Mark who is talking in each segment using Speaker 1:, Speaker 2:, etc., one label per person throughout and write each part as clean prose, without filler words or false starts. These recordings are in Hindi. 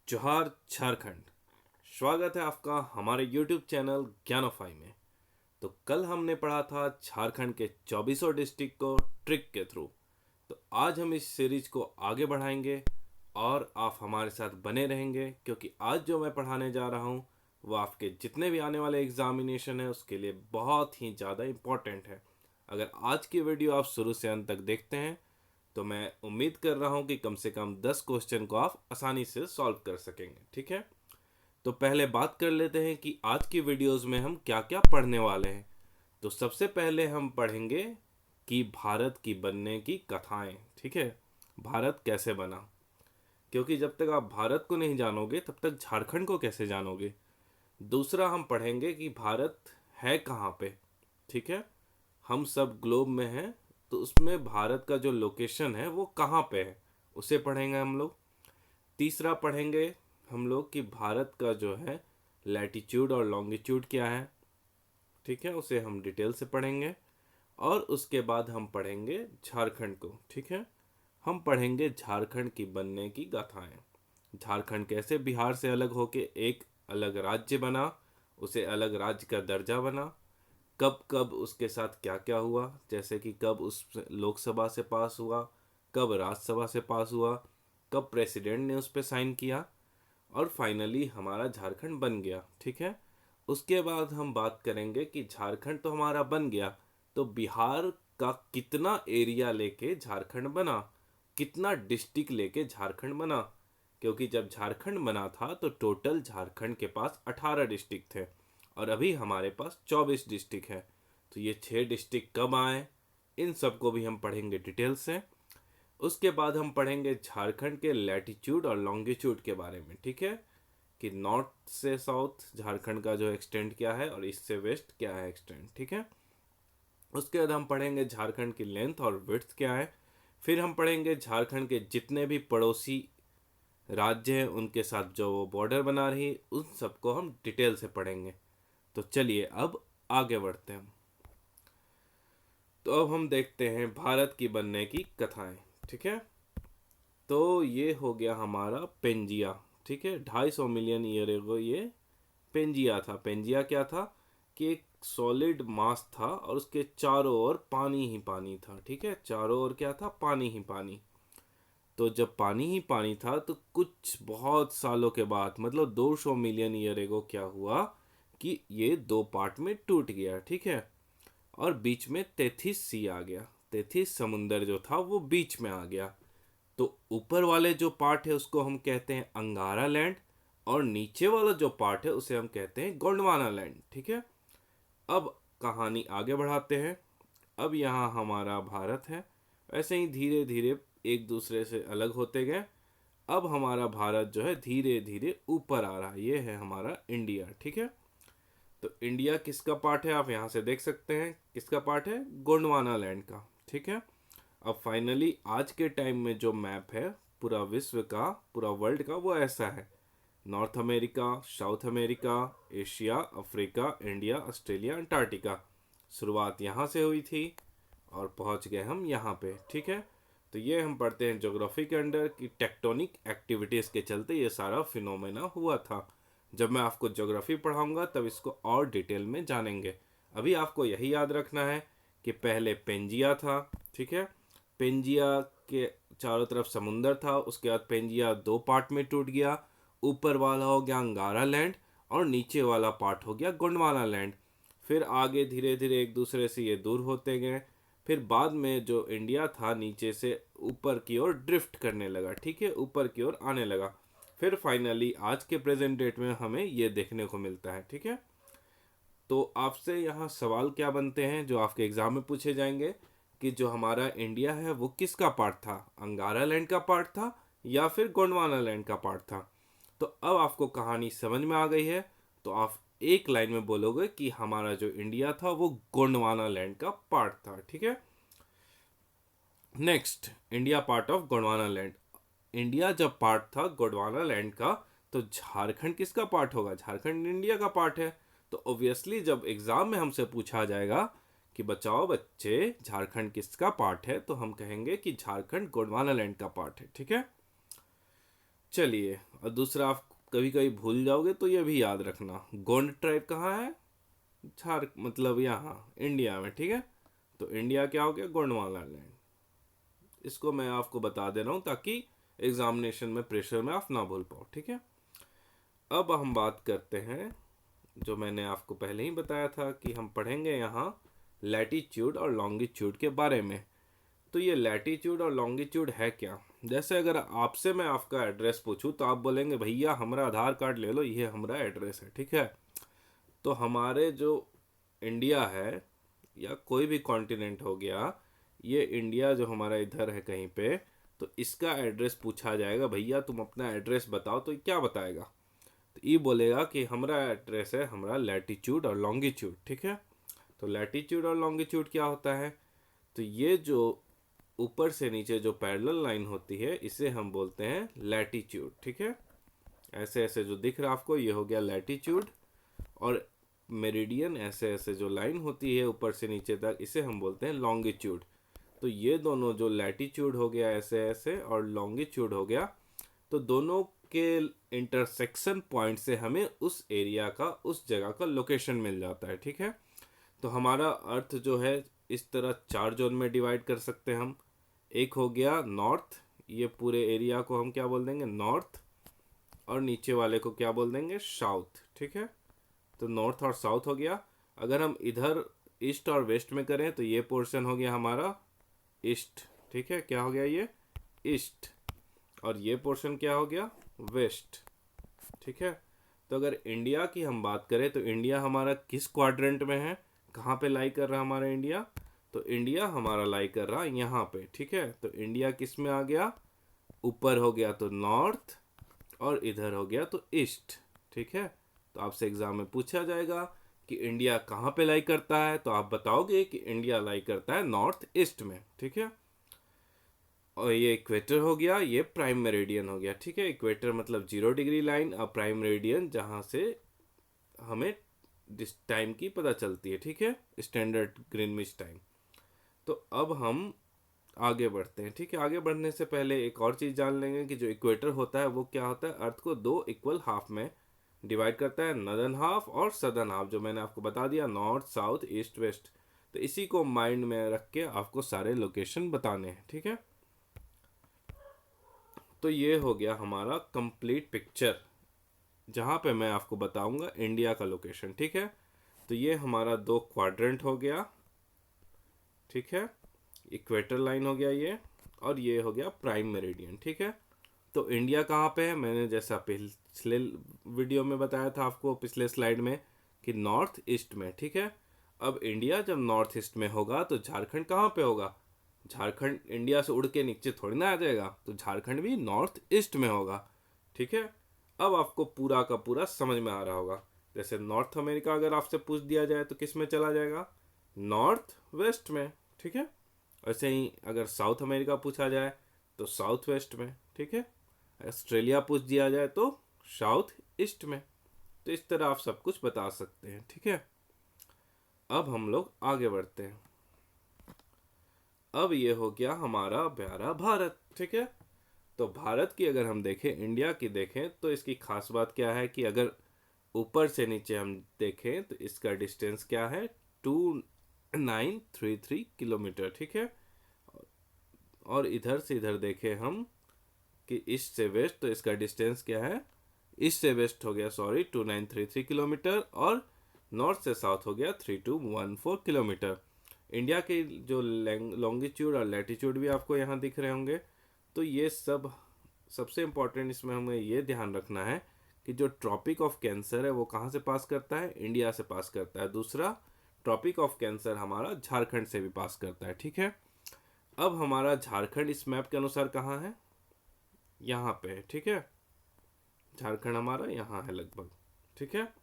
Speaker 1: जोहार झारखंड। स्वागत है आपका हमारे YouTube चैनल ज्ञानोफाई में। तो कल हमने पढ़ा था झारखंड के 24 डिस्ट्रिक्ट को ट्रिक के थ्रू। तो आज हम इस सीरीज को आगे बढ़ाएंगे और आप हमारे साथ बने रहेंगे, क्योंकि आज जो मैं पढ़ाने जा रहा हूँ वो आपके जितने भी आने वाले एग्जामिनेशन है उसके लिए बहुत ही ज़्यादा इम्पोर्टेंट है। अगर आज की वीडियो आप शुरू से अंत तक देखते हैं तो मैं उम्मीद कर रहा हूँ कि कम से कम 10 क्वेश्चन को आप आसानी से सॉल्व कर सकेंगे। ठीक है, तो पहले बात कर लेते हैं कि आज की वीडियोस में हम क्या क्या पढ़ने वाले हैं। तो सबसे पहले हम पढ़ेंगे कि भारत की बनने की कथाएं। ठीक है, भारत कैसे बना, क्योंकि जब तक आप भारत को नहीं जानोगे तब तक झारखंड को कैसे जानोगे। दूसरा हम पढ़ेंगे कि भारत है कहाँ पे। ठीक है, हम सब ग्लोब में हैं, तो उसमें भारत का जो लोकेशन है वो कहाँ पे है उसे पढ़ेंगे हम लोग। तीसरा पढ़ेंगे हम लोग कि भारत का जो है लैटिट्यूड और लॉन्गिट्यूड क्या है। ठीक है, उसे हम डिटेल से पढ़ेंगे। और उसके बाद हम पढ़ेंगे झारखंड को। ठीक है, हम पढ़ेंगे झारखंड की बनने की गाथाएं। झारखंड कैसे बिहार से अलग होके एक अलग राज्य बना, उसे अलग राज्य का दर्जा बना, कब कब उसके साथ क्या क्या हुआ, जैसे कि कब उस लोकसभा से पास हुआ, कब राज्यसभा से पास हुआ, कब प्रेसिडेंट ने उस पर साइन किया, और फाइनली हमारा झारखंड बन गया। ठीक है, उसके बाद हम बात करेंगे कि झारखंड तो हमारा बन गया, तो बिहार का कितना एरिया लेके झारखंड बना, कितना डिस्ट्रिक्ट लेके झारखंड बना। क्योंकि जब झारखंड बना था तो टोटल झारखंड के पास 18 डिस्ट्रिक्ट थे और अभी हमारे पास 24 डिस्ट्रिक्ट है। तो ये 6 डिस्ट्रिक्ट कब आए, इन सबको भी हम पढ़ेंगे डिटेल से। उसके बाद हम पढ़ेंगे झारखंड के लैटिट्यूड और लॉन्गिट्यूड के बारे में। ठीक है, कि नॉर्थ से साउथ झारखंड का जो एक्सटेंट क्या है और ईस्ट से वेस्ट क्या है एक्सटेंट। ठीक है, उसके बाद हम पढ़ेंगे झारखंड की लेंथ और विड्थ क्या है। फिर हम पढ़ेंगे झारखंड के जितने भी पड़ोसी राज्य हैं उनके साथ जो वो बॉर्डर बना रही, उन सबको हम डिटेल से पढ़ेंगे। तो चलिए अब आगे बढ़ते हैं। तो अब हम देखते हैं भारत की बनने की कथाएं। ठीक है, तो ये हो गया हमारा पेंजिया। ठीक है, 250 मिलियन ईयर एगो ये पेंजिया था। पेंजिया क्या था कि एक सॉलिड मास था और उसके चारों ओर पानी ही पानी था। ठीक है, चारों ओर क्या था, पानी ही पानी। तो जब पानी ही पानी था तो कुछ बहुत सालों के बाद, मतलब 200 मिलियन ईयर एगो क्या हुआ कि ये दो पार्ट में टूट गया। ठीक है, और बीच में तेथिस सी आ गया। तेथिस समुंदर जो था वो बीच में आ गया। तो ऊपर वाले जो पार्ट है उसको हम कहते हैं अंगारा लैंड, और नीचे वाला जो पार्ट है उसे हम कहते हैं गोंडवाना लैंड। ठीक है, अब कहानी आगे बढ़ाते हैं। अब यहाँ हमारा भारत है, ऐसे ही धीरे धीरे एक दूसरे से अलग होते गए। अब हमारा भारत जो है धीरे धीरे ऊपर आ रहा है, ये है हमारा इंडिया। ठीक है, तो इंडिया किसका पार्ट है आप यहाँ से देख सकते हैं, किसका पार्ट है, गोंडवाना लैंड का। ठीक है, अब फाइनली आज के टाइम में जो मैप है पूरा विश्व का, पूरा वर्ल्ड का, वो ऐसा है। North America, south America, Asia, Africa, India, Australia, Antarctica. शुरुआत यहाँ से हुई थी और पहुँच गए हम यहाँ पे। ठीक है, तो ये हम पढ़ते हैं ज्योग्राफी के अंडर कि टेक्टोनिक एक्टिविटीज़ के चलते ये सारा फिनोमेना हुआ था। जब मैं आपको ज्योग्राफी पढ़ाऊंगा तब इसको और डिटेल में जानेंगे। अभी आपको यही याद रखना है कि पहले पेंजिया था। ठीक है, पेंजिया के चारों तरफ समुंदर था, उसके बाद पेंजिया दो पार्ट में टूट गया। ऊपर वाला हो गया अंगारा लैंड और नीचे वाला पार्ट हो गया गोंडवाना लैंड। फिर आगे धीरे धीरे एक दूसरे से ये दूर होते गए। फिर बाद में जो इंडिया था नीचे से ऊपर की ओर ड्रिफ्ट करने लगा। ठीक है, ऊपर की ओर आने लगा। फिर फाइनली आज के प्रेजेंट डेट में हमें ये देखने को मिलता है। ठीक है, तो आपसे यहाँ सवाल क्या बनते हैं जो आपके एग्जाम में पूछे जाएंगे कि जो हमारा इंडिया है वो किसका पार्ट था, अंगारा लैंड का पार्ट था या फिर गोंडवाना लैंड का पार्ट था। तो अब आपको कहानी समझ में आ गई है, तो आप एक लाइन में बोलोगे कि हमारा जो इंडिया था वो गोंडवाना लैंड का पार्ट था। ठीक है, next, India part of Gondwana land. India जब पार्ट था गोंडवाना लैंड का, तो झारखंड किसका पार्ट होगा, झारखंड इंडिया का पार्ट है। तो ऑब्वियसली जब एग्जाम में हमसे पूछा जाएगा कि बचाओ बच्चे झारखंड किसका पार्ट है, तो हम कहेंगे कि झारखंड गोंडवाना लैंड का पार्ट है। ठीक है, चलिए, और दूसरा आप कभी कभी भूल जाओगे तो ये भी याद रखना, गोंड ट्राइब कहाँ है? मतलब यहाँ इंडिया में, ठीक है। तो इंडिया क्या हो गया? गोंडवाना लैंड। इसको मैं आपको बता दे रहा हूँ ताकि एग्जामिनेशन में प्रेशर में आप ना भूल पाओ, ठीक है। अब हम बात करते हैं, जो मैंने आपको पहले ही बताया था कि हम पढ़ेंगे यहाँ लैटीट्यूड और लॉन्गिट्यूड के बारे में। तो ये लैटीट्यूड और लॉन्गिट्यूड है क्या? जैसे अगर आपसे मैं आपका एड्रेस पूछूं तो आप बोलेंगे भैया हमारा आधार कार्ड ले लो, ये हमारा एड्रेस है, ठीक है। तो हमारे जो इंडिया है या कोई भी कॉन्टिनेंट हो गया, ये इंडिया जो हमारा इधर है कहीं पे, तो इसका एड्रेस पूछा जाएगा, भैया तुम अपना एड्रेस बताओ, तो क्या बताएगा? तो ये बोलेगा कि हमारा एड्रेस है हमारा लैटीट्यूड और लॉन्गिट्यूड, ठीक है। तो लैटीट्यूड और लॉन्गिट्यूड क्या होता है? तो ये जो ऊपर से नीचे जो पैरेलल लाइन होती है इसे हम बोलते हैं लैटीट्यूड, ठीक है। ऐसे ऐसे जो दिख रहा है आपको, ये हो गया लैटीट्यूड। और मेरिडियन ऐसे ऐसे जो लाइन होती है ऊपर से नीचे तक, इसे हम बोलते हैं लॉन्गिट्यूड। तो ये दोनों, जो लैटीट्यूड हो गया ऐसे ऐसे और लॉन्गिट्यूड हो गया, तो दोनों के इंटरसेक्शन पॉइंट से हमें उस एरिया का, उस जगह का लोकेशन मिल जाता है, ठीक है। तो हमारा अर्थ जो है इस तरह 4 जोन में डिवाइड कर सकते हैं हम। एक हो गया नॉर्थ, ये पूरे एरिया को हम क्या बोल देंगे? नॉर्थ। और नीचे वाले को क्या बोल देंगे? साउथ, ठीक है। तो नॉर्थ और साउथ हो गया। अगर हम इधर ईस्ट और वेस्ट में करें तो ये पोर्शन हो गया हमारा ईस्ट, ठीक है। क्या हो गया? ये ईस्ट। और ये पोर्शन क्या हो गया? वेस्ट, ठीक है। तो अगर इंडिया की हम बात करें तो इंडिया हमारा किस क्वाड्रेंट में है? कहाँ पे लाई कर रहा है हमारा इंडिया? तो इंडिया हमारा लाई कर रहा है यहाँ पे, ठीक है। तो इंडिया किस में आ गया? ऊपर हो गया तो नॉर्थ, और इधर हो गया तो ईस्ट, ठीक है। तो आपसे एग्जाम में पूछा जाएगा कि इंडिया कहाँ पे लाई करता है, तो आप बताओगे कि इंडिया लाई करता है नॉर्थ ईस्ट में, ठीक है। और ये इक्वेटर हो गया, ये प्राइम मेरिडियन हो गया, ठीक है। इक्वेटर मतलब 0 डिग्री लाइन, और प्राइम मेरिडियन जहाँ से हमें टाइम की पता चलती है, ठीक है, स्टैंडर्ड ग्रीनविच टाइम। तो अब हम आगे बढ़ते हैं, ठीक है। आगे बढ़ने से पहले एक और चीज़ जान लेंगे कि जो इक्वेटर होता है वो क्या होता है? अर्थ को 2 इक्वल हाफ में डिवाइड करता है, नॉर्दर्न हाफ और सदर्न हाफ, जो मैंने आपको बता दिया, नॉर्थ साउथ ईस्ट वेस्ट। तो इसी को माइंड में रख के आपको सारे लोकेशन बताने हैं, ठीक है। तो ये हो गया हमारा कंप्लीट पिक्चर, जहाँ पे मैं आपको बताऊंगा इंडिया का लोकेशन, ठीक है। तो ये हमारा 2 क्वाड्रेंट हो गया, ठीक है। इक्वेटर लाइन हो गया ये, और ये हो गया प्राइम मेरिडियन, ठीक है। तो इंडिया कहाँ पे है? मैंने जैसा पिछले वीडियो में बताया था आपको, पिछले स्लाइड में, कि नॉर्थ ईस्ट में, ठीक है। अब इंडिया जब नॉर्थ ईस्ट में होगा तो झारखंड कहाँ पे होगा? झारखंड इंडिया से उड़ के नीचे थोड़ी ना आ जाएगा, तो झारखंड भी नॉर्थ ईस्ट में होगा, ठीक है। अब आपको पूरा का पूरा समझ में आ रहा होगा। जैसे नॉर्थ अमेरिका अगर आपसे पूछ दिया जाए तो किस में चला जाएगा? नॉर्थ वेस्ट में, ठीक है। वैसे ही अगर साउथ अमेरिका पूछा जाए तो साउथ वेस्ट में, ठीक है। ऑस्ट्रेलिया पूछ दिया जाए तो साउथ ईस्ट में। तो इस तरह आप सब कुछ बता सकते हैं, ठीक है। अब हम लोग आगे बढ़ते हैं। अब ये हो गया हमारा प्यारा भारत, ठीक है। तो भारत की अगर हम देखें, इंडिया की देखें, तो इसकी खास बात क्या है कि अगर ऊपर से नीचे हम देखें तो इसका डिस्टेंस क्या है? 2933 किलोमीटर, ठीक है। और इधर से इधर देखें हम कि ईस्ट से वेस्ट, तो इसका डिस्टेंस क्या है? ईस्ट से वेस्ट हो गया, सॉरी, 2933 किलोमीटर, और नॉर्थ से साउथ हो गया 3214 किलोमीटर। इंडिया के जो लॉन्गिट्यूड और लैटिट्यूड भी आपको यहाँ दिख रहे होंगे। तो ये सब, सबसे इम्पोर्टेंट इसमें हमें ये ध्यान रखना है कि जो ट्रॉपिक ऑफ कैंसर है वो कहाँ से पास करता है? इंडिया से पास करता है। दूसरा, ट्रॉपिक ऑफ कैंसर हमारा झारखंड से भी पास करता है, ठीक है। अब हमारा झारखंड इस मैप के अनुसार कहाँ है? यहाँ पे है, ठीक है। झारखंड हमारा यहाँ है लगभग, ठीक है।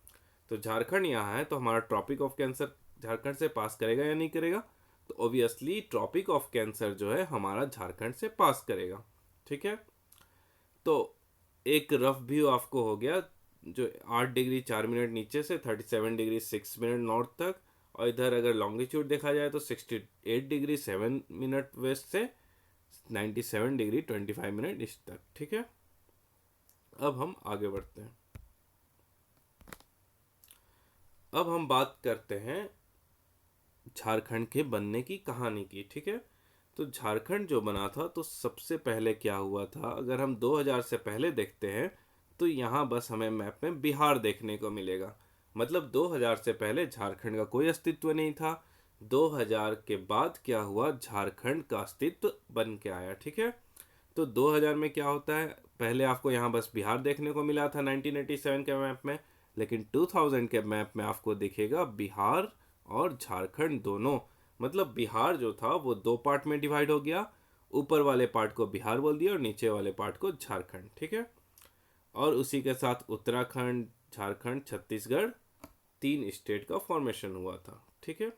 Speaker 1: तो झारखंड यहाँ है, तो हमारा ट्रॉपिक ऑफ कैंसर झारखंड से पास करेगा या नहीं करेगा? तो ऑब्वियसली ट्रॉपिक ऑफ कैंसर जो है हमारा झारखंड से पास करेगा, ठीक है। तो एक रफ व्यू आपको हो गया, जो 8 डिग्री 4 मिनट नीचे से 37 डिग्री 6 मिनट नॉर्थ तक, और इधर अगर लॉन्गिट्यूड देखा जाए तो 68 डिग्री 7 मिनट वेस्ट से 97 डिग्री 25 मिनट ईस्ट तक, ठीक है। अब हम आगे बढ़ते हैं। अब हम बात करते हैं झारखंड के बनने की कहानी की। ठीक है, तो झारखंड जो बना था तो सबसे पहले क्या हुआ था, अगर हम 2000 से पहले देखते हैं तो यहाँ बस हमें मैप में बिहार देखने को मिलेगा। मतलब 2000 से पहले झारखंड का कोई अस्तित्व नहीं था। 2000 के बाद क्या हुआ, झारखंड का अस्तित्व बन के आया। ठीक है, तो 2000 में क्या होता है, पहले आपको यहाँ बस बिहार देखने को मिला था 1987 के मैप में, लेकिन 2000 के मैप में आपको दिखेगा बिहार और झारखंड दोनों। मतलब बिहार जो था वो दो पार्ट में डिवाइड हो गया, ऊपर वाले पार्ट को बिहार बोल दिया और नीचे वाले पार्ट को झारखंड। ठीक है, और उसी के साथ उत्तराखंड, झारखंड, छत्तीसगढ़, तीन स्टेट का फॉर्मेशन हुआ था। ठीक है,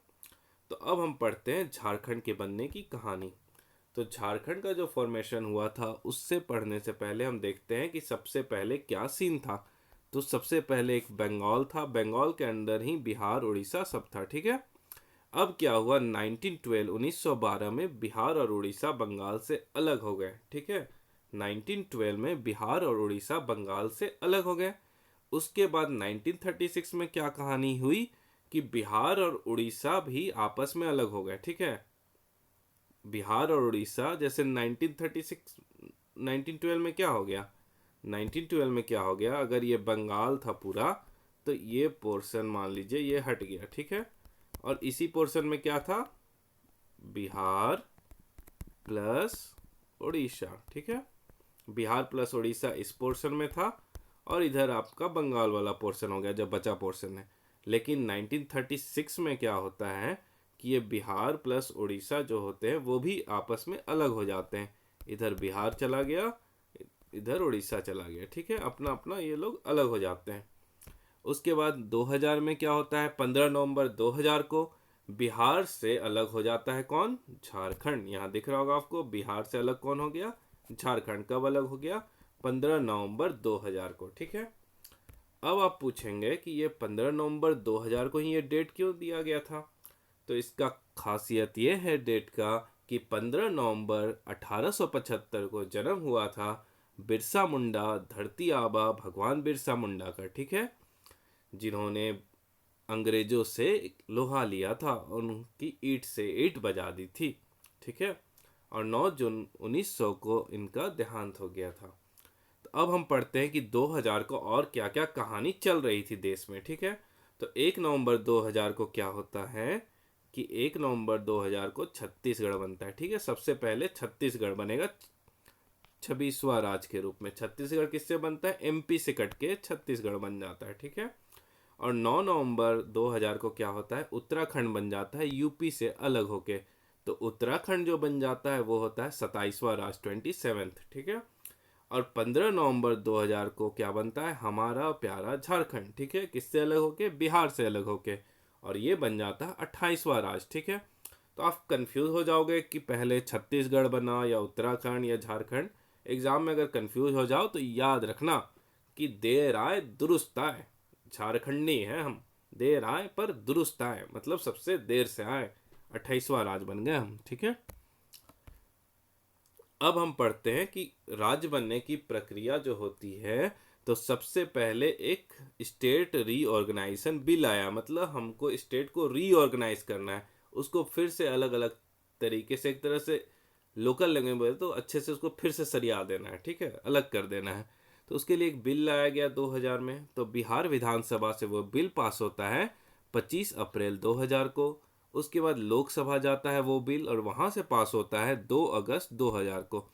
Speaker 1: तो अब हम पढ़ते हैं झारखंड के बनने की कहानी। तो झारखंड का जो फॉर्मेशन हुआ था उससे पढ़ने से पहले हम देखते हैं कि सबसे पहले क्या सीन था। तो सबसे पहले एक बंगाल था, बंगाल के अंदर ही बिहार, उड़ीसा सब था। ठीक है, अब क्या हुआ, 1912 में बिहार और उड़ीसा बंगाल से अलग हो गए। ठीक है, 1912 में बिहार और उड़ीसा बंगाल से अलग हो गए। उसके बाद 1936 में क्या कहानी हुई कि बिहार और उड़ीसा भी आपस में अलग हो गए। ठीक है, बिहार और उड़ीसा जैसे 1936 1912 में क्या हो गया, 1912 में क्या हो गया, अगर ये बंगाल था पूरा तो ये पोर्शन मान लीजिए ये हट गया। ठीक है, और इसी पोर्शन में क्या था, बिहार प्लस उड़ीसा। ठीक है, बिहार प्लस उड़ीसा इस पोर्शन में था और इधर आपका बंगाल वाला पोर्शन हो गया जो बचा पोर्शन है। लेकिन 1936 में क्या होता है कि ये बिहार प्लस उड़ीसा जो होते हैं वो भी आपस में अलग हो जाते हैं। इधर बिहार चला गया, इधर उड़ीसा चला गया। ठीक है, अपना अपना ये लोग अलग हो जाते हैं। उसके बाद 2000 में क्या होता है, 15 नवंबर 2000 को बिहार से अलग हो जाता है कौन, झारखंड। यहाँ दिख रहा होगा आपको, बिहार से अलग कौन हो गया, झारखंड। कब अलग हो गया, 15 नवंबर 2000 को। ठीक है, अब आप पूछेंगे कि ये 15 नवंबर 2000 को ही ये डेट क्यों दिया गया था। तो इसका खासियत ये है डेट का कि 15 नवंबर 1875 को जन्म हुआ था बिरसा मुंडा, धरती आबा भगवान बिरसा मुंडा का। ठीक है, जिन्होंने अंग्रेजों से लोहा लिया था और उनकी ईंट से ईंट बजा दी थी। ठीक है, और 9 जून 1900 को इनका देहांत हो गया था। तो अब हम पढ़ते हैं कि 2000 को और क्या क्या कहानी चल रही थी देश में। ठीक है, तो 1 नवंबर 2000 को क्या होता है कि 1 नवंबर 2000 को छत्तीसगढ़ बनता है। ठीक है, सबसे पहले छत्तीसगढ़ बनेगा 26वां राज्य के रूप में। छत्तीसगढ़ किससे बनता है, एमपी से कट के छत्तीसगढ़ बन जाता है। ठीक है, और 9 नवंबर 2000 को क्या होता है, उत्तराखंड बन जाता है यूपी से अलग होके। तो उत्तराखंड जो बन जाता है वो होता है 27वां राज्य, 27th। ठीक है, और 15 नवंबर 2000 को क्या बनता है, हमारा प्यारा झारखंड। ठीक है, किससे अलग होके, बिहार से अलग होके, और ये बन जाता है 28वां राज्य। ठीक है, तो आप कंफ्यूज हो जाओगे कि पहले छत्तीसगढ़ बना या उत्तराखंड या झारखंड। एग्जाम में अगर कंफ्यूज हो जाओ तो याद रखना कि देर आए दुरुस्त आए, झारखंडी हैं हम, देर आए पर दुरुस्त आए, मतलब सबसे देर से आए, 28वां राज्य बन गए हम। ठीक है, अब हम पढ़ते हैं कि राज्य बनने की प्रक्रिया जो होती है, तो सबसे पहले एक स्टेट रीऑर्गेनाइजेशन बिल आया। मतलब हमको स्टेट को रीऑर्गेनाइज करना है, उसको फिर से अलग अलग तरीके से, एक तरह से लोकल लैंग्वेज में बोले तो अच्छे से उसको फिर से सरिया देना है। ठीक है, अलग कर देना है। तो उसके लिए एक बिल लाया गया 2000 में। तो बिहार विधानसभा से वो बिल पास होता है 25 अप्रैल 2000 को। उसके बाद लोकसभा जाता है वो बिल और वहाँ से पास होता है 2 अगस्त 2000 को।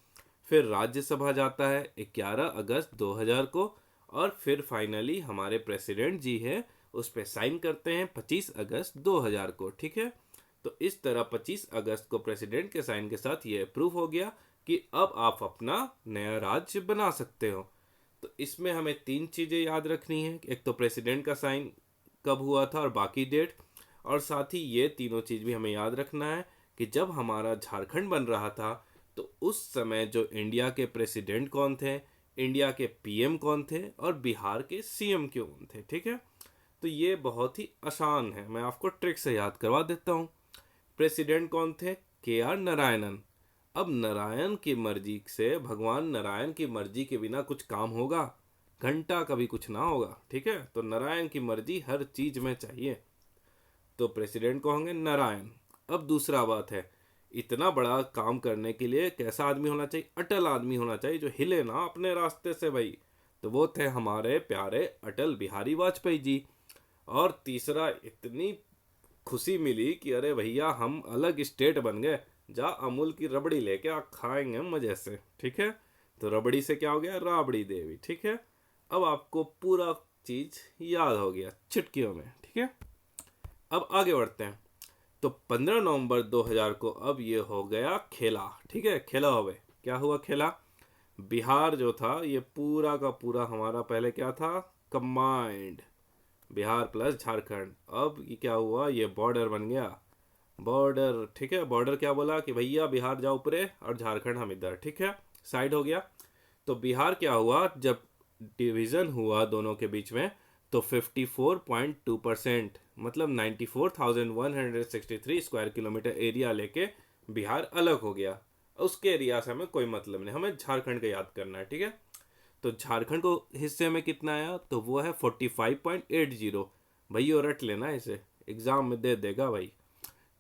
Speaker 1: फिर राज्यसभा जाता है 11 अगस्त 2000 को, और फिर फाइनली हमारे प्रेसिडेंट जी है उस पर साइन करते हैं 25 अगस्त 2000 को। ठीक है, तो इस तरह 25 अगस्त को प्रेसिडेंट के साइन के साथ ये अप्रूव हो गया कि अब आप अपना नया राज्य बना सकते हो। तो इसमें हमें तीन चीज़ें याद रखनी है, एक तो प्रेसिडेंट का साइन कब हुआ था और बाकी डेट, और साथ ही ये तीनों चीज़ भी हमें याद रखना है कि जब हमारा झारखंड बन रहा था तो उस समय जो इंडिया के प्रेसिडेंट कौन थे, इंडिया के पीएम कौन थे और बिहार के सीएम कौन थे। ठीक है, तो ये बहुत ही आसान है, मैं आपको ट्रिक से याद करवा देता हूँ। प्रेसिडेंट कौन थे, के आर नारायणन। अब नारायण की मर्जी से, भगवान नारायण की मर्जी के बिना कुछ काम होगा, घंटा कभी कुछ ना होगा, ठीक है। तो नारायण की मर्जी हर चीज में चाहिए, तो प्रेसिडेंट को होंगे नारायण। अब दूसरा बात है, इतना बड़ा काम करने के लिए कैसा आदमी होना चाहिए? अटल आदमी होना चाहिए, जो हिले ना अपने रास्ते से भाई। तो वो थे हमारे प्यारे अटल बिहारी वाजपेयी जी। और तीसरा, इतनी खुशी मिली कि अरे भैया हम अलग स्टेट बन गए, जा अमूल की रबड़ी लेके आ खाएंगे मजे से, ठीक है। तो रबड़ी से क्या हो गया? राबड़ी देवी, ठीक है। अब आपको पूरा चीज याद हो गया चुटकियों में, ठीक है। अब आगे बढ़ते हैं। तो 15 नवंबर 2000 को अब ये हो गया खेला, ठीक है। खेला हो गए, क्या हुआ खेला? बिहार जो था ये पूरा का पूरा हमारा पहले क्या था? Combined Bihar plus Jharkhand. अब ये क्या हुआ? ये बॉर्डर बन गया, बॉर्डर, ठीक है। बॉर्डर क्या बोला कि भैया बिहार जाओ ऊपरे और झारखंड हम इधर, ठीक है, साइड हो गया। तो बिहार क्या हुआ जब डिवीजन हुआ दोनों के बीच में? तो 54.2%, मतलब 94,163 स्क्वायर किलोमीटर एरिया लेके बिहार अलग हो गया। उसके एरिया से हमें कोई मतलब नहीं, हमें झारखंड का याद करना है, ठीक है। तो झारखंड को हिस्से में कितना आया? तो वो है 45.80। भाई और रट लेना इसे, एग्जाम में दे देगा भाई।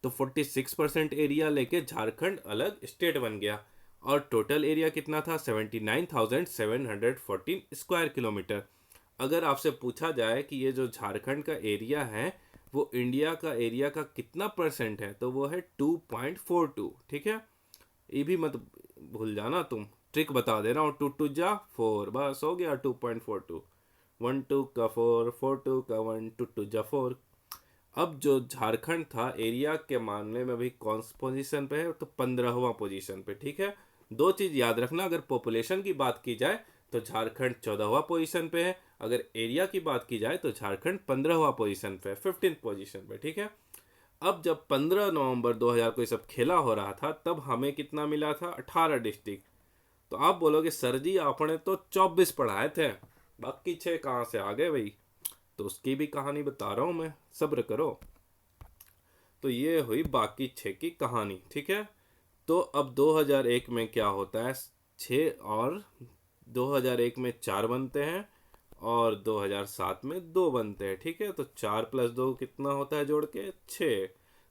Speaker 1: तो 46% एरिया लेके झारखंड अलग स्टेट बन गया। और टोटल एरिया कितना था? 79,714 स्क्वायर किलोमीटर। अगर आपसे पूछा जाए कि ये जो झारखंड का एरिया है वो इंडिया का एरिया का कितना परसेंट है, तो वो है 2.42, ठीक है। ये भी मत भूल जाना तुम, ट्रिक बता दे रहा हूँ। 2 2 जा 4, बस हो गया 2.42। 1 2 का 4, 4 2 का 1, 2 2 जा 4। अब जो झारखंड था एरिया के मामले में भी कौन सी पोजीशन पे है? तो 15वां पोजीशन पे, ठीक है। दो चीज याद रखना, अगर पॉपुलेशन की बात की जाए तो झारखंड 14वां पोजीशन पे है, अगर एरिया की बात की जाए तो झारखंड 15वां पोजीशन पे है, 15th पोजीशन पे, ठीक है। अब जब 15 नवंबर 2000 को ये सब खेला हो रहा था तब हमें कितना मिला था? 18 डिस्ट्रिक्ट। तो आप बोलोगे सर जी आपने तो 24 पढ़ाए थे, बाकी 6 कहाँ से आ गए भाई? तो उसकी भी कहानी बता रहा हूं मैं, सब्र करो। तो ये हुई बाकी 6 की कहानी, ठीक है। तो अब 2001 में क्या होता है? 6 और 2001 में 4 बनते हैं और 2007 में 2 बनते हैं, ठीक है। तो 4 + 2 कितना होता है जोड़ के? 6।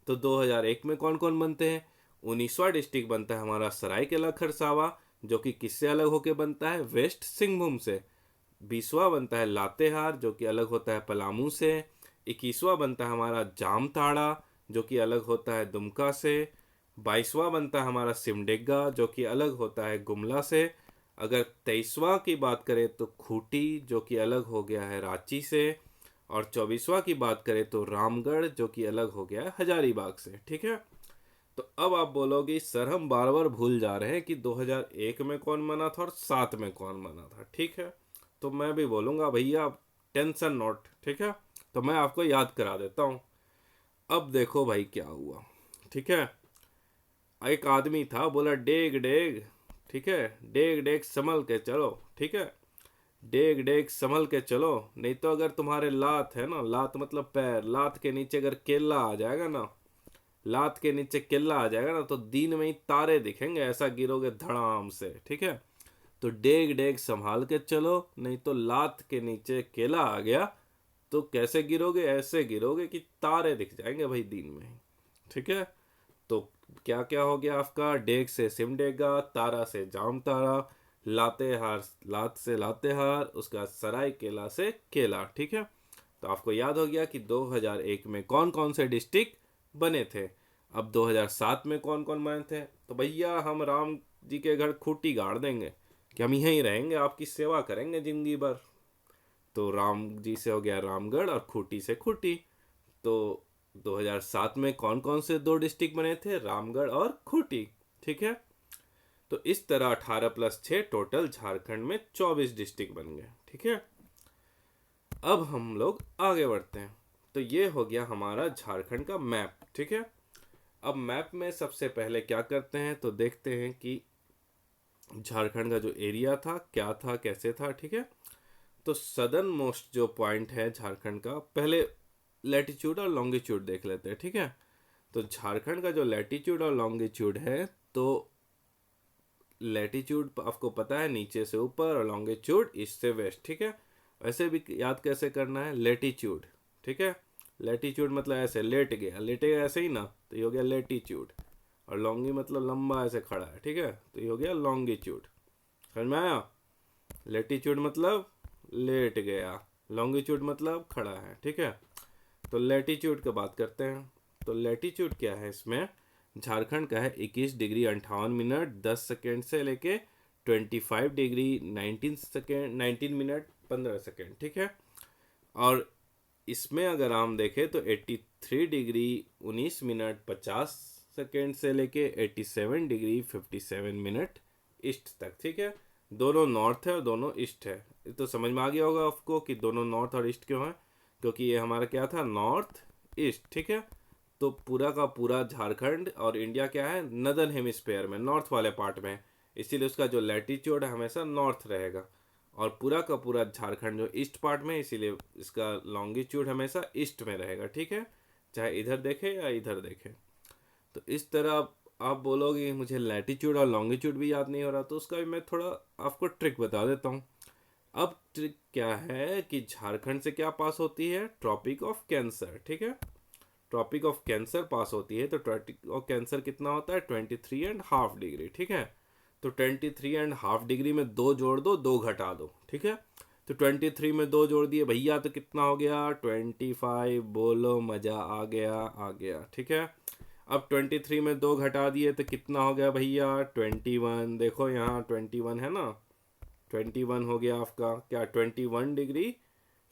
Speaker 1: तो 2001 में कौन कौन बनते हैं? 19वां डिस्ट्रिक्ट बनता है हमारा सरायकेला खरसावा, जो कि किससे अलग होके बनता है? वेस्ट सिंहभूम से। 20वां बनता है लातेहार, जो कि अलग होता है पलामू से। 21वां बनता है हमारा जामताड़ा, जो कि अलग होता है दुमका से। 22वां बनता है हमारा सिमडेगा, जो कि अलग होता है गुमला से। अगर 23वां की बात करें तो खूंटी, जो कि अलग हो गया है रांची से। और 24वां की बात करें तो रामगढ़, जो कि अलग हो गया है हजारीबाग से, ठीक है। तो अब आप बोलोगे सर हम बार बार भूल जा रहे हैं कि 2001 में कौन बना था और 7 में कौन बना था, ठीक है। तो मैं भी बोलूँगा भैया टेंशन नोट, ठीक है। तो मैं आपको याद करा देता हूँ। अब देखो भाई क्या हुआ, ठीक है। एक आदमी था, बोला डेग डेग, ठीक है, डेग डेग संभल के चलो, ठीक है। डेग डेग संभल के चलो, नहीं तो अगर तुम्हारे लात है ना, लात मतलब पैर, लात के नीचे अगर केला आ जाएगा ना, लात के नीचे केला आ जाएगा ना, तो दिन में ही तारे दिखेंगे, ऐसा गिरोगे धड़ाम से, ठीक है। तो डेग डेग संभाल के चलो, नहीं तो लात के नीचे केला आ गया तो कैसे गिरोगे? ऐसे गिरोगे कि तारे दिख जाएंगे भाई दिन में ही, ठीक है। तो क्या क्या हो गया आपका? डेग से सिमडेगा, तारा से जाम तारा, लातेहार, लात से लातेहार, उसका सराय केला से केला, ठीक है। तो आपको याद हो गया कि 2001 में कौन कौन से डिस्ट्रिक्ट बने थे। अब 2007 में कौन कौन बने थे? तो भैया हम राम जी के घर खूंटी गाड़ देंगे कि हम यहीं रहेंगे, आपकी सेवा करेंगे जिंदगी भर। तो राम जी से हो गया रामगढ़ और खूंटी से खूंटी। तो 2007 में कौन कौन से 2 डिस्ट्रिक्ट बने थे? रामगढ़ और खूंटी, ठीक है। तो इस तरह 18 + 6 टोटल झारखंड में 24 डिस्ट्रिक्ट बन गए, ठीक है। अब हम लोग आगे बढ़ते हैं। तो ये हो गया हमारा झारखंड का मैप, ठीक है। अब मैप में सबसे पहले क्या करते हैं तो देखते हैं कि झारखंड का जो एरिया था क्या था, कैसे था, ठीक है। तो सदर्न मोस्ट जो पॉइंट है झारखंड का, पहले लैटिट्यूड और लॉन्गिट्यूड देख लेते हैं, ठीक है। तो झारखंड का जो लैटिट्यूड और लॉन्गिट्यूड है, तो लैटिट्यूड आपको पता है नीचे से ऊपर और लॉन्गिट्यूड ईस्ट से वेस्ट, ठीक है। वैसे भी याद कैसे करना है, लेटीट्यूड, ठीक है। लेटीट्यूड मतलब ऐसे लेट गया, लेटेगा ऐसे ही ना, तो ये हो गया लेटीट्यूड। और लॉन्गी मतलब लंबा ऐसे खड़ा है, ठीक है, तो ये हो गया लॉन्गिट्यूड। समझ में आया? लेटीट्यूड मतलब लेट गया, लॉन्गिट्यूड मतलब खड़ा है, ठीक है। तो लेटीट्यूड की बात करते हैं। तो लेटीट्यूड क्या है, इसमें झारखंड का है 21 डिग्री 58 मिनट 10 सेकेंड से लेके 25 डिग्री 19 मिनट 15 सेकेंड, ठीक है। और इसमें अगर हम देखें तो 83 डिग्री 19 मिनट 50 सेकेंड से लेके 87 डिग्री 57 मिनट ईस्ट तक, ठीक है। दोनों नॉर्थ है और दोनों ईस्ट है। ये तो समझ में आ गया होगा आपको कि दोनों नॉर्थ और ईस्ट क्यों है, क्योंकि ये हमारा क्या था, नॉर्थ ईस्ट, ठीक है। तो पूरा का पूरा झारखंड और इंडिया क्या है, नदर्न हेमिस्फेयर में, नॉर्थ वाले पार्ट में, इसीलिए उसका जो लैटिट्यूड है हमेशा नॉर्थ रहेगा। और पूरा का पूरा झारखंड जो ईस्ट पार्ट में, इसीलिए इसका लॉन्गिट्यूड हमेशा ईस्ट में रहेगा, ठीक है, चाहे इधर देखे या इधर देखे। तो इस तरह आप बोलोगे मुझे लैटिट्यूड और लॉन्गिट्यूड भी याद नहीं हो रहा, तो उसका भी मैं थोड़ा आपको ट्रिक बता देता हूँ। अब ट्रिक क्या है कि झारखंड से क्या पास होती है, ट्रॉपिक ऑफ कैंसर, ठीक है। ट्रॉपिक ऑफ कैंसर पास होती है, तो ट्रॉपिक ऑफ कैंसर कितना होता है, 23.5 डिग्री, ठीक है। तो 23.5 डिग्री में 2 जोड़ दो, 2 घटा दो, ठीक है। तो 23 में 2 जोड़ दिए भैया, तो कितना हो गया, 25। बोलो मजा आ गया, आ गया, ठीक है। अब 23 में 2 घटा दिए तो कितना हो गया भैया, 21। देखो यहाँ 21 है ना, 21 हो गया आपका क्या, 21 डिग्री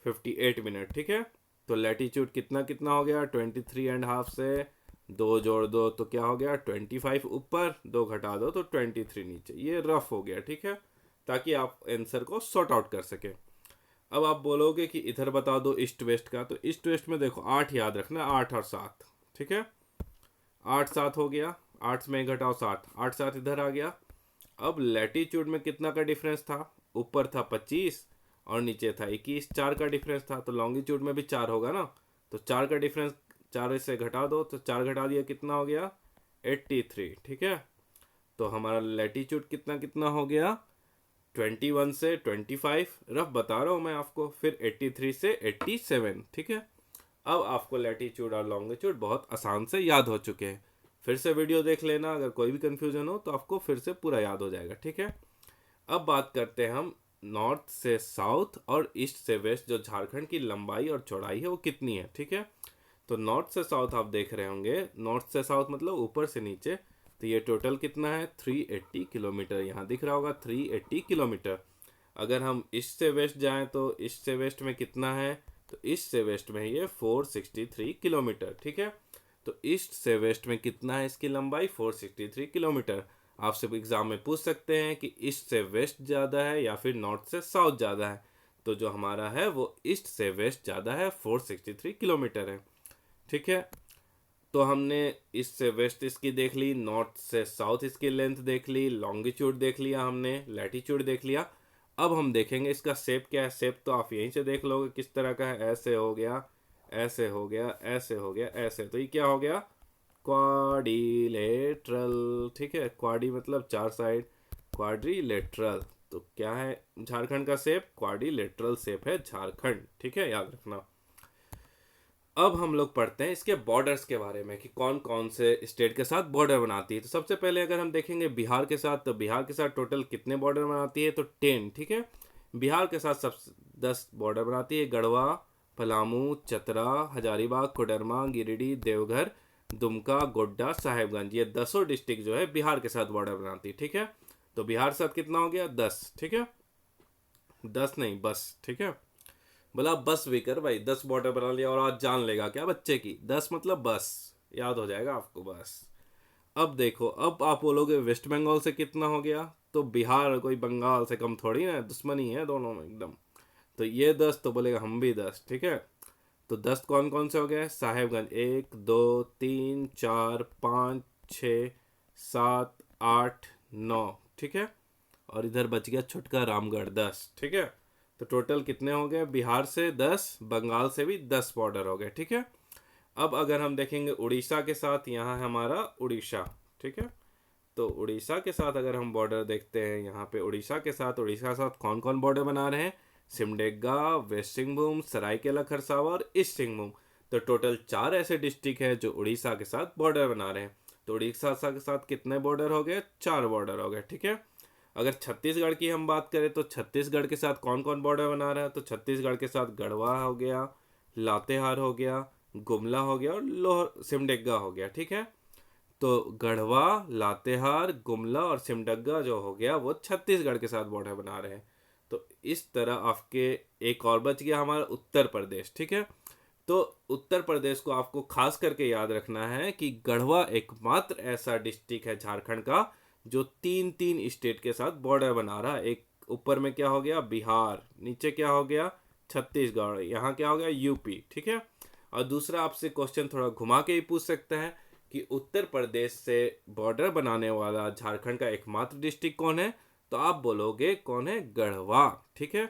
Speaker 1: 58 मिनट, ठीक है। तो लैटिट्यूड कितना कितना हो गया, 23.5 से 2 जोड़ दो तो क्या हो गया, 25 ऊपर, 2 घटा दो तो 23 नीचे। ये रफ हो गया, ठीक है, ताकि आप आंसर को सॉर्ट आउट कर सके। अब आप बोलोगे कि इधर बता दो ईस्ट वेस्ट का, तो ईस्ट वेस्ट में देखो 8 याद रखना, 8 और 7, ठीक है। 8 7 हो गया, 8 में घटाओ 7, 8 7 इधर आ गया। अब लैटिट्यूड में कितना का डिफरेंस था, ऊपर था 25 और नीचे था 21, 4 का डिफरेंस था। तो लॉन्गिट्यूड में भी 4 होगा ना, तो 4 का डिफरेंस 4 से घटा दो, तो 4 घटा दिया कितना हो गया, 83, ठीक है। तो हमारा लैटिट्यूड कितना कितना हो गया, 21 से 25, रफ बता रहा हूँ मैं आपको, फिर 83 से 87, ठीक है। अब आपको लैटिट्यूड और लॉन्गिट्यूड बहुत आसान से याद हो चुके हैं। फिर से वीडियो देख लेना, अगर कोई भी कंफ्यूजन हो तो आपको फिर से पूरा याद हो जाएगा, ठीक है। अब बात करते हैं हम नॉर्थ से साउथ और ईस्ट से वेस्ट, जो झारखंड की लंबाई और चौड़ाई है वो कितनी है, ठीक है। तो नॉर्थ से साउथ आप देख रहे होंगे, नॉर्थ से साउथ मतलब ऊपर से नीचे, तो ये टोटल कितना है, 380 किलोमीटर। यहाँ दिख रहा होगा 380 किलोमीटर। अगर हम ईस्ट से वेस्ट जाएं तो ईस्ट से वेस्ट में कितना है, तो ईस्ट से वेस्ट में ये 463 किलोमीटर, ठीक है। तो ईस्ट से वेस्ट में कितना है इसकी लंबाई, 463 किलोमीटर। आपसे एग्जाम में पूछ सकते हैं कि ईस्ट से वेस्ट ज़्यादा है या फिर नॉर्थ से साउथ ज़्यादा है, तो जो हमारा है वो ईस्ट से वेस्ट ज़्यादा है, 463 किलोमीटर है, ठीक है। तो हमने ईस्ट से वेस्ट इसकी देख ली, नॉर्थ से साउथ इसकी लेंथ देख ली, लॉन्गिट्यूड देख लिया हमने, लैटिट्यूड देख लिया। अब हम देखेंगे इसका शेप क्या है। शेप तो आप यहीं से देख लोगे किस तरह का है, ऐसे हो गया, ऐसे हो गया, ऐसे हो गया, ऐसे, तो ये क्या हो गया, क्वाड्रिलेटरल, ठीक है। क्वाडी मतलब 4 साइड, क्वाड्रिलेटरल। तो क्या है झारखंड का शेप, क्वाड्रिलेटरल शेप है झारखंड, ठीक है, याद रखना। अब हम लोग पढ़ते हैं इसके बॉर्डर्स के बारे में कि कौन कौन से स्टेट के साथ बॉर्डर बनाती है। तो सबसे पहले अगर हम देखेंगे बिहार के साथ, तो बिहार के साथ टोटल कितने बॉर्डर बनाती है, तो 10, ठीक है। बिहार के साथ सब 10 बॉर्डर बनाती है, गढ़वा, पलामू, चतरा, हजारीबाग, कोडरमा, गिरिडीह, देवघर, दुमका, गोड्डा, साहेबगंज। ये 10 डिस्ट्रिक्ट जो है बिहार के साथ बॉर्डर बनाती है, ठीक है। तो बिहार के साथ कितना हो गया, 10, ठीक है, 10 नहीं बस, ठीक है। बोला बस भी कर भाई, 10 बॉर्डर बना लिया और आज जान लेगा क्या बच्चे की, 10 मतलब बस, याद हो जाएगा आपको बस। अब देखो, अब आप बोलोगे वेस्ट बंगाल से कितना हो गया, तो बिहार कोई बंगाल से कम थोड़ी ना, दुश्मनी है दोनों में एकदम। तो ये 10, तो बोलेगा हम भी 10, ठीक है। तो 10 कौन कौन से हो गए, साहेबगंज 1 2 3 4 5 6 7 8 9, ठीक है। और इधर बच गया छुटका रामगढ़ 10, ठीक है। तो टोटल कितने हो गए, बिहार से 10, बंगाल से भी 10 बॉर्डर हो गए, ठीक है। अब अगर हम देखेंगे उड़ीसा के साथ, यहाँ है हमारा उड़ीसा, ठीक है। तो उड़ीसा के साथ अगर हम बॉर्डर देखते हैं, यहाँ पे उड़ीसा के साथ कौन कौन बॉर्डर बना रहे हैं? सिमडेगा, वेस्ट सिंहभूम, सरायकेला खरसावा और ईस्ट सिंहभूम। तो टोटल 4 ऐसे डिस्ट्रिक्ट है जो उड़ीसा के साथ बॉर्डर बना रहे हैं। तो उड़ीसा के साथ कितने बॉर्डर हो गए? 4 बॉर्डर हो गए, ठीक है। अगर छत्तीसगढ़ की हम बात करें तो छत्तीसगढ़ के साथ कौन कौन बॉर्डर बना रहा है? तो छत्तीसगढ़ के साथ गढ़वा हो गया, लातेहार हो गया, गुमला हो गया और लोहर सिमडेगा हो गया, ठीक है। तो गढ़वा, लातेहार, गुमला और सिमडेगा जो हो गया वो छत्तीसगढ़ के साथ बॉर्डर बना रहे हैं। तो इस तरह आपके एक और बच गया हमारा उत्तर प्रदेश, ठीक है। तो उत्तर प्रदेश को आपको खास करके याद रखना है कि गढ़वा एकमात्र ऐसा डिस्ट्रिक्ट है झारखंड का जो 3 स्टेट के साथ बॉर्डर बना रहा है। एक ऊपर में क्या हो गया? बिहार, नीचे क्या हो गया? छत्तीसगढ़, यहाँ क्या हो गया? यूपी, ठीक है। और दूसरा आपसे क्वेश्चन थोड़ा घुमा के ही पूछ सकते हैं कि उत्तर प्रदेश से बॉर्डर बनाने वाला झारखंड का एकमात्र डिस्ट्रिक्ट कौन है? तो आप बोलोगे कौन है? गढ़वा, ठीक है।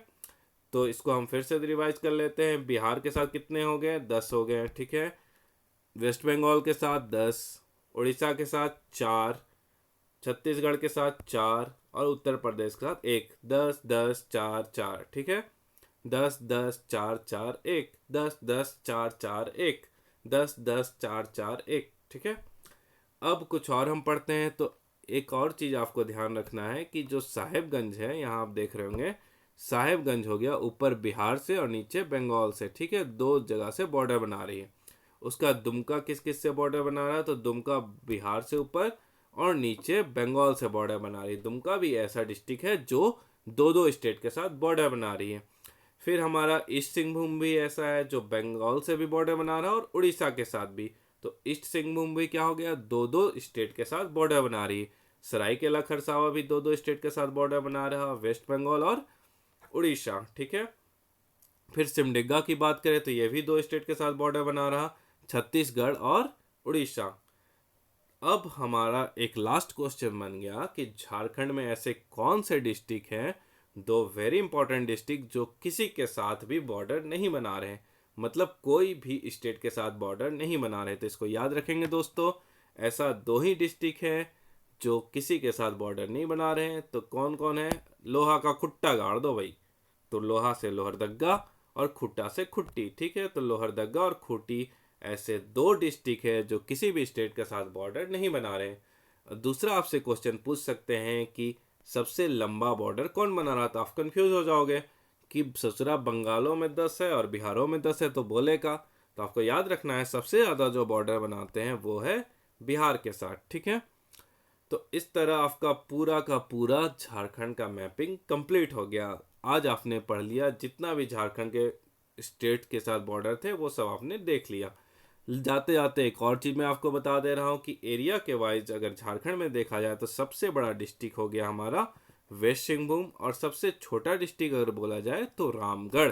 Speaker 1: तो इसको हम फिर से रिवाइज कर लेते हैं। बिहार के साथ कितने हो गए? 10 हो गए, ठीक है। वेस्ट बंगाल के साथ 10, उड़ीसा के साथ 4, छत्तीसगढ़ के साथ 4 और उत्तर प्रदेश के साथ 1। 10 10 4 4, ठीक है। 10 10 4 4 1, 10 10 4 4 1, 10 10 4 4 1, ठीक है। अब कुछ और हम पढ़ते हैं। तो एक और चीज़ आपको ध्यान रखना है कि जो साहेबगंज है, यहाँ आप देख रहे होंगे साहेबगंज हो गया ऊपर बिहार से और नीचे बंगाल से, ठीक है। 2 जगह से बॉर्डर बना रही है। उसका दुमका किस किस से बॉर्डर बना रहा है? तो दुमका बिहार से ऊपर और नीचे बंगाल से बॉर्डर बना रही है। दुमका भी ऐसा डिस्ट्रिक्ट है जो 2 स्टेट के साथ बॉर्डर बना रही है। फिर हमारा ईस्ट सिंहभूम भी ऐसा है जो बंगाल से भी बॉर्डर बना रहा है और उड़ीसा के साथ भी। तो ईस्ट सिंहभूम भी क्या हो गया? 2 स्टेट के साथ बॉर्डर बना रही है। सरायकेला खरसावा भी 2 स्टेट के साथ बॉर्डर बना रहा है, वेस्ट बंगाल और उड़ीसा, ठीक है। फिर सिमडेगा की बात करें तो ये भी 2 स्टेट के साथ बॉर्डर बना रहा, छत्तीसगढ़ और उड़ीसा। अब हमारा एक लास्ट क्वेश्चन बन गया कि झारखंड में ऐसे कौन से डिस्ट्रिक्ट हैं, 2 वेरी इंपॉर्टेंट डिस्ट्रिक्ट जो किसी के साथ भी बॉर्डर नहीं बना रहे, मतलब कोई भी स्टेट के साथ बॉर्डर नहीं बना रहे। तो इसको याद रखेंगे दोस्तों, ऐसा 2 ही डिस्ट्रिक्ट है जो किसी के साथ बॉर्डर नहीं बना रहे हैं। तो कौन कौन है? लोहा का खुट्टा गाड़ दो भाई। तो लोहा से लोहरदग्गा और खुट्टा से खुट्टी, ठीक है। तो लोहरदग्गा और खुट्टी ऐसे 2 डिस्ट्रिक्ट है जो किसी भी स्टेट के साथ बॉर्डर नहीं बना रहे। दूसरा आपसे क्वेश्चन पूछ सकते हैं कि सबसे लंबा बॉर्डर कौन बना रहा था? आप कंफ्यूज हो जाओगे कि ससुरा बंगालों में 10 है और बिहारों में 10 है तो बोलेगा। तो आपको याद रखना है सबसे ज़्यादा जो बॉर्डर बनाते हैं वो है बिहार के साथ, ठीक है। तो इस तरह आपका पूरा का पूरा झारखंड का मैपिंग कंप्लीट हो गया। आज आपने पढ़ लिया, जितना भी झारखंड के स्टेट के साथ बॉर्डर थे वो सब आपने देख लिया। जाते जाते एक और चीज़ मैं आपको बता दे रहा हूँ कि एरिया के वाइज अगर झारखंड में देखा जाए तो सबसे बड़ा डिस्ट्रिक्ट हो गया हमारा वेस्ट सिंहभूम और सबसे छोटा डिस्ट्रिक्ट अगर बोला जाए तो रामगढ़,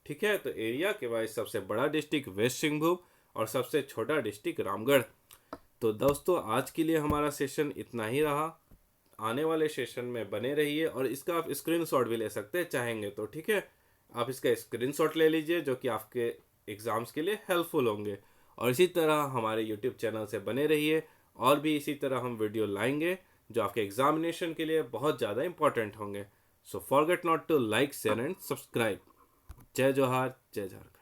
Speaker 1: ठीक है। तो एरिया के वाइज सबसे बड़ा डिस्ट्रिक्ट वेस्ट सिंहभूम और सबसे छोटा डिस्ट्रिक्ट रामगढ़। तो दोस्तों आज के लिए हमारा सेशन इतना ही रहा। आने वाले सेशन में बने रहिए और इसका आप स्क्रीनशॉट भी ले सकते हैं चाहेंगे तो, ठीक है। आप इसका स्क्रीनशॉट ले लीजिए जो कि आपके एग्ज़ाम्स के लिए हेल्पफुल होंगे। और इसी तरह हमारे यूट्यूब चैनल से बने रहिए और भी इसी तरह हम वीडियो लाएंगे जो आपके एग्जामिनेशन के लिए बहुत ज़्यादा इंपॉर्टेंट होंगे। So forget not to like, share and subscribe. जय जोहार, जय झारखंड।